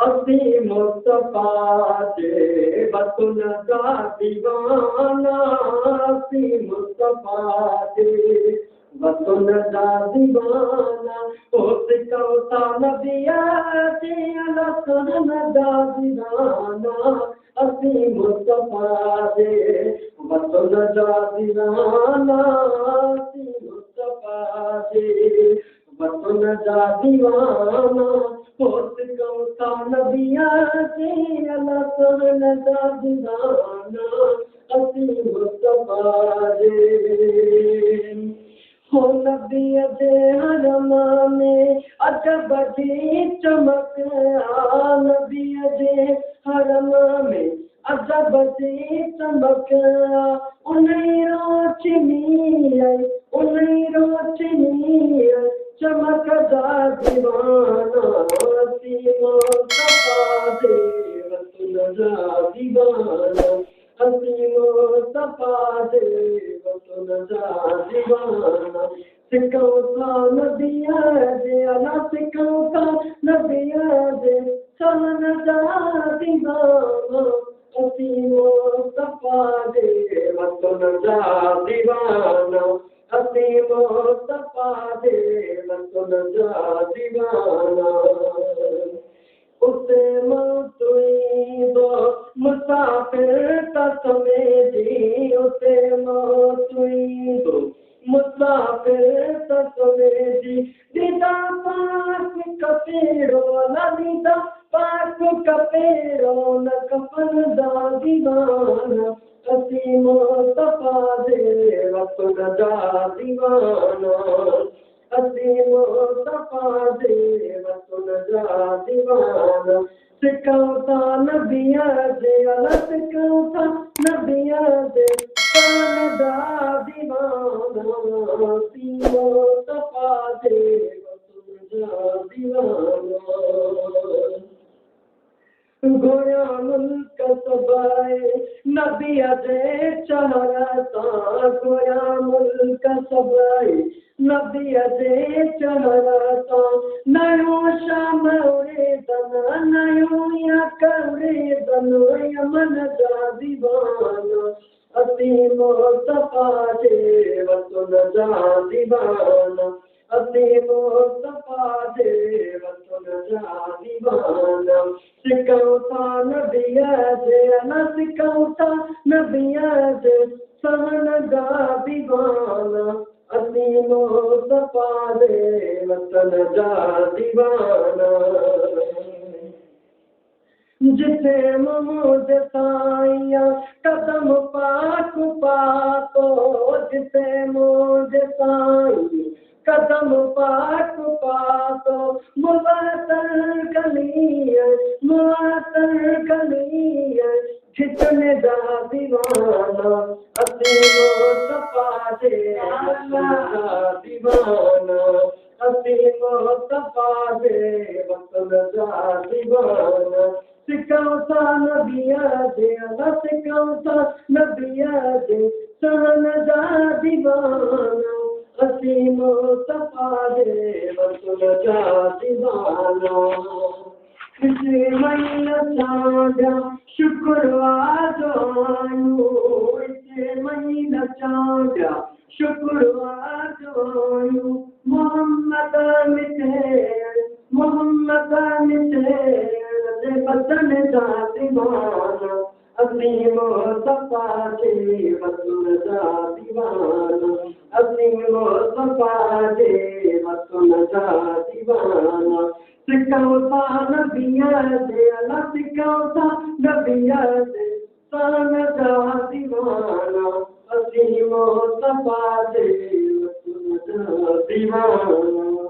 असी मुस्तफा जे वतन जा दीवाना, असी मुस्तफा जे वतन जा दीवाना, ओ सिकौता नबिया जे लसन जा दीवाना, असी मुस्तफा जे वतन जा दीवाना, असी मुस्तफा जे वतन जा दीवाना, ओ सिकौता नबिया जे लसन जा दीवाना, असी मुस्तफा जे हो नबी जे हरम में अजब जी चमक नबी जे हरम में अजब जी चमक उन्हीं रोशनी चमक जा दीवाना, असी मुस्तफा जे वतन जा दीवाना, असी मुस्तफा जे वतन जा दीवाना, सिकौता नबिया जे अला सिकौता नबिया जे सन जा दीवाना, असी मुस्तफा जे वतन जा दीवाना, असी मुस्तफा जे वतन जा दीवाना, उसे मौतुई दो मुसाफिर कसमे जी, उसे मौतुई दो मुसाफिर कसमे जी, दीदा पाक कपेरो न दीदा पाक कपेरो न कफन दा दीवाना, असी मुस्तफा जे वतन जा दीवाना, असी मुस्तफा जे वतन जा दीवाना, सिकौता नबिया जे अला सिकौता नबिया जे सन जा दीवाना, असी मुस्तफा जे वतन जा दीवाना, गोया मुल्क सबाए नबी जे चहरता, गोया मुल्क सबाए नबी जे चहरता, नयो शाम उड़े दन नयो यक उड़े दन यमन जा दीवाना, असी मुस्तफा जे वतन जा दीवाना, असी मुस्तफा जे वतन जा दीवाना, सिकौता नबिया जे अला सिकौता नबिया जे सन जा दीवाना, असी मुस्तफा जे वतन जा दीवाना, जिथे मुझ साईया कदम पाक पातो, जिथे मुझ साई कदम पाक पातो, मुबातर कलिय जितने जा दीवाना, असी मुस्तफा जे वतन जा दीवाना, असी मुस्तफा जे वतन जा दीवाना, सिकौता नबिया जे अला सिकौता नबिया जे सन जा दीवाना, असी मुस्तफा जे वतन जा दीवाना, इसे महीना चांदा शुक्रवार आयो, इसे महीना चांदा शुक्रवार आयो, मोहम्मद मिटे वतन जा दीवाना, असी मुस्तफा जे वतन जा दीवाना, असी मुस्तफा जे वतन जा दीवाना, सिकौता नबिया जे अला सिकौता नबिया जे सन जा दीवाना, असी मुस्तफा जे वतन जा दीवाना।